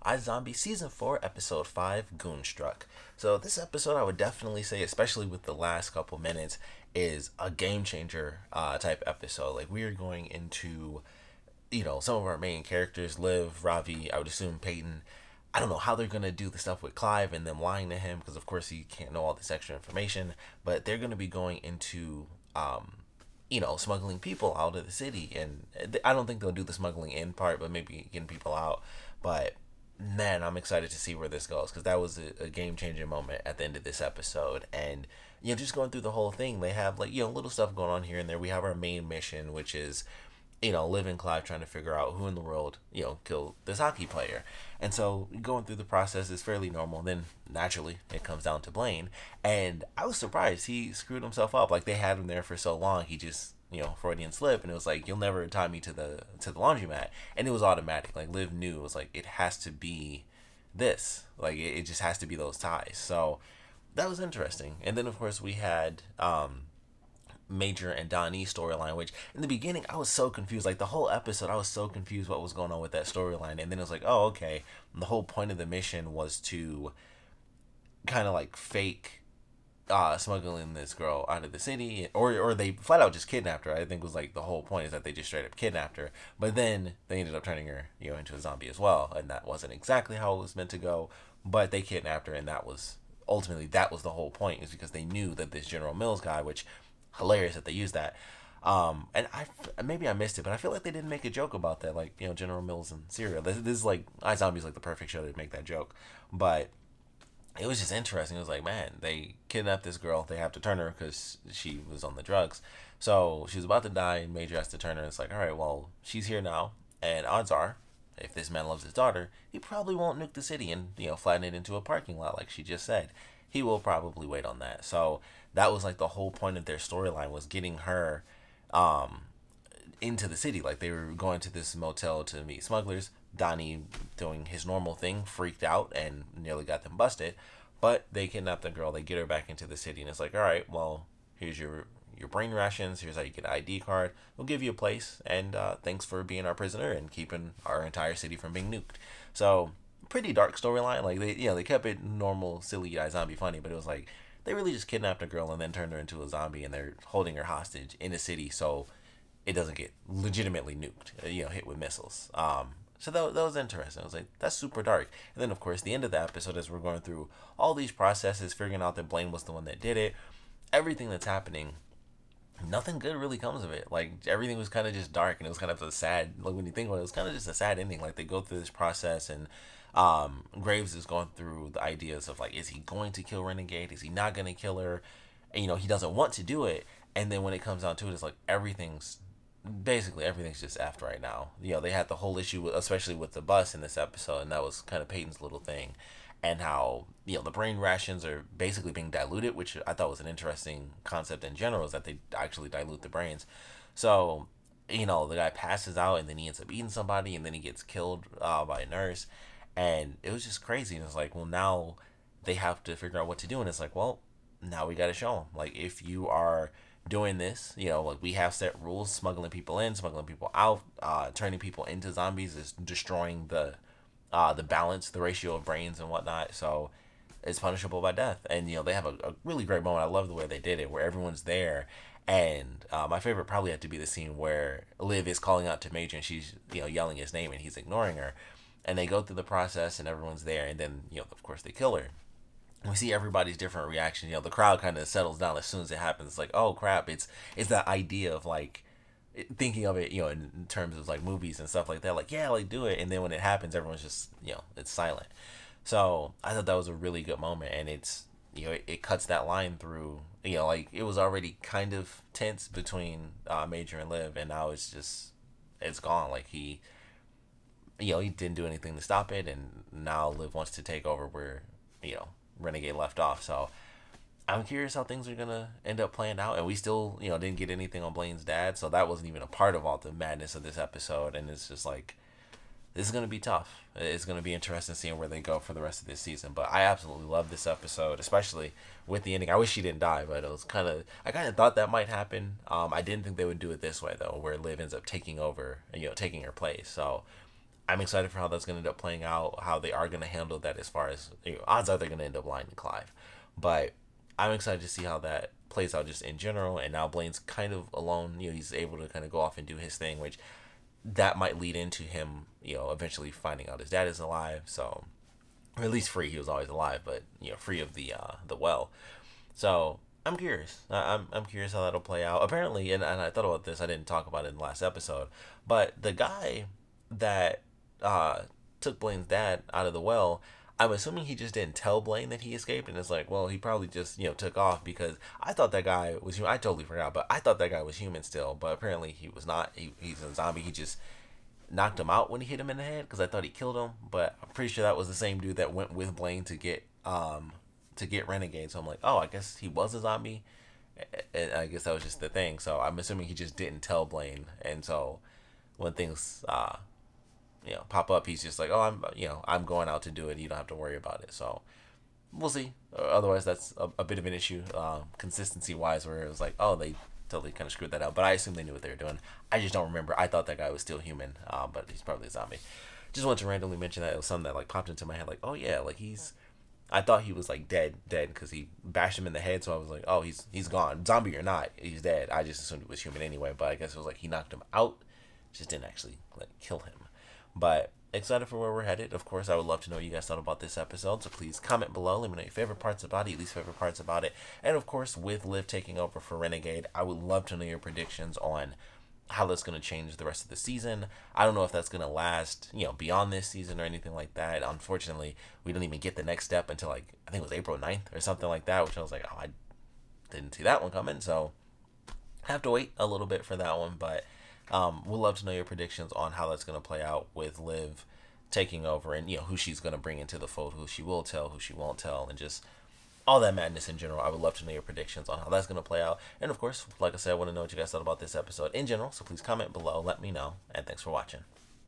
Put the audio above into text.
iZombie Season 4, Episode 5, Goon Struck. So this episode, I would definitely say, especially with the last couple minutes, is a game changer type episode. Like, we are going into, some of our main characters, Liv, Ravi, I would assume Peyton. I don't know how they're going to do the stuff with Clive and them lying to him, because of course he can't know all this extra information, but they're going to be going into smuggling people out of the city. And I don't think they'll do the smuggling in part, but maybe getting people out. But man, I'm excited to see where this goes, because that was a game changing moment at the end of this episode. And just going through the whole thing, they have little stuff going on here and there. We have our main mission, which is Liv and Clive trying to figure out who in the world, killed this hockey player. And so going through the process is fairly normal. Then naturally it comes down to Blaine. And I was surprised he screwed himself up. Like, they had him there for so long, he just, Freudian slip, and it was like, you'll never tie me to the laundromat. And it was automatic. Like, Liv knew, it was like, it has to be this. Like, it just has to be those ties. So that was interesting. And then of course we had Major and Donnie storyline, which in the beginning I was so confused. Like, the whole episode I was so confused what was going on with that storyline. And then it was like, oh, okay, the whole point of the mission was to kind of like fake smuggling this girl out of the city, or they flat out just kidnapped her. I think was like the whole point, is that they just straight up kidnapped her. But then they ended up turning her into a zombie as well, and that wasn't exactly how it was meant to go. But they kidnapped her, and that was the whole point, is because they knew that this General Mills guy, which hilarious that they used that. And maybe I missed it, but I feel like they didn't make a joke about that, like General Mills and cereal. This is like, iZombie is like the perfect show to make that joke. But it was just interesting. It was like, man, they kidnapped this girl. They have to turn her because she was on the drugs. So she was about to die, and Major has to turn her. It's like, all right, well, she's here now, and odds are, if this man loves his daughter, he probably won't nuke the city and flatten it into a parking lot like she just said. He will probably wait on that. So that was like the whole point of their storyline, was getting her into the city. Like, they were going to this motel to meet smugglers. Donnie, doing his normal thing, freaked out and nearly got them busted. But they kidnap the girl. They get her back into the city, and it's like, all right, well, here's your brain rations. Here's how you get an ID card. We'll give you a place, and thanks for being our prisoner and keeping our entire city from being nuked. So pretty dark storyline. Like, they kept it normal, silly, iZombie funny, but it was like they really just kidnapped a girl and then turned her into a zombie, and they're holding her hostage in a city so it doesn't get legitimately nuked, hit with missiles. So that was interesting. I was like, that's super dark. And then, of course, the end of the episode, as we're going through all these processes, figuring out that Blaine was the one that did it, everything that's happening, nothing good really comes of it. Like, everything was kind of just dark, and it was kind of a sad, like, when you think about it, it was kind of just a sad ending. Like, they go through this process, and Graves is going through the ideas of, like, is he going to kill Renegade? Is he not going to kill her? And, he doesn't want to do it. And then when it comes down to it, it's like everything's just effed right now. They had the whole issue, especially with the bus in this episode, and that was kind of Peyton's little thing. And how, the brain rations are basically being diluted, which I thought was an interesting concept in general, is that they actually dilute the brains. So, the guy passes out, and then he ends up eating somebody, and then he gets killed by a nurse. And it was just crazy. And it's like, well, now they have to figure out what to do. And it's like, well, now we got to show them. Like, if you are doing this, like, we have set rules. Smuggling people in, smuggling people out, turning people into zombies is destroying the balance, the ratio of brains and whatnot. So it's punishable by death. And they have a really great moment. I love the way they did it, where everyone's there. And my favorite probably had to be the scene where Liv is calling out to Major, and she's yelling his name, and he's ignoring her. And they go through the process, and everyone's there, and then of course they kill her. We see everybody's different reaction. The crowd kind of settles down as soon as it happens. It's like, oh crap! It's that idea of, like, thinking of it, in terms of like movies and stuff like that. Like, yeah, like, do it. And then when it happens, everyone's just, it's silent. So I thought that was a really good moment, and it's, it cuts that line through. Like, it was already kind of tense between Major and Liv, and now it's gone. Like, he didn't do anything to stop it, and now Liv wants to take over where Renegade left off. So I'm curious how things are gonna end up playing out. And we still didn't get anything on Blaine's dad, so that wasn't even a part of all the madness of this episode. And it's just like, this is gonna be tough. It's gonna be interesting seeing where they go for the rest of this season. But I absolutely love this episode, especially with the ending. I wish she didn't die, but I kind of thought that might happen. I didn't think they would do it this way though, where Liv ends up taking over, taking her place. So I'm excited for how that's going to end up playing out, how they are going to handle that as far as, odds are they're going to end up lying Clive. But I'm excited to see how that plays out just in general. And now Blaine's kind of alone. He's able to kind of go off and do his thing, which that might lead into him, eventually finding out his dad is alive. So, or at least free. He was always alive, but free of the well. So I'm curious. I'm curious how that'll play out. Apparently, and I thought about this. I didn't talk about it in the last episode, but the guy that took Blaine's dad out of the well, I'm assuming he just didn't tell Blaine that he escaped, and it's like, well, he probably just took off, because I thought that guy was human. I totally forgot, but I thought that guy was human still, but apparently he was not. He's a zombie. He just knocked him out when he hit him in the head, because I thought he killed him, but I'm pretty sure that was the same dude that went with Blaine to get Renegade. So I'm like, oh, I guess he was a zombie, and I guess that was just the thing. So I'm assuming he just didn't tell Blaine, and so when things pop up, he's just like, oh, I'm going out to do it. You don't have to worry about it. So we'll see. Otherwise, that's a bit of an issue, consistency wise, where it was like, oh, they totally kind of screwed that up. But I assume they knew what they were doing. I just don't remember. I thought that guy was still human, but he's probably a zombie. Just wanted to randomly mention that. It was something that like popped into my head, like, oh yeah, like I thought he was like dead, because he bashed him in the head. So I was like, oh, he's gone, zombie or not, he's dead. I just assumed he was human anyway. But I guess it was like he knocked him out, just didn't actually like kill him. But excited for where we're headed. Of course, I would love to know what you guys thought about this episode. So please comment below. Let me know your favorite parts about it, your least favorite parts about it. And of course, with Liv taking over for Renegade, I would love to know your predictions on how that's going to change the rest of the season. I don't know if that's going to last, beyond this season or anything like that. Unfortunately, we didn't even get the next step until like, I think it was April 9th or something like that, which I was like, oh, I didn't see that one coming. So have to wait a little bit for that one. But we'll love to know your predictions on how that's going to play out with Liv taking over, and who she's going to bring into the fold, who she will tell, who she won't tell, and just all that madness in general. I would love to know your predictions on how that's going to play out. And of course, like I said, I want to know what you guys thought about this episode in general. So please comment below, let me know, and thanks for watching.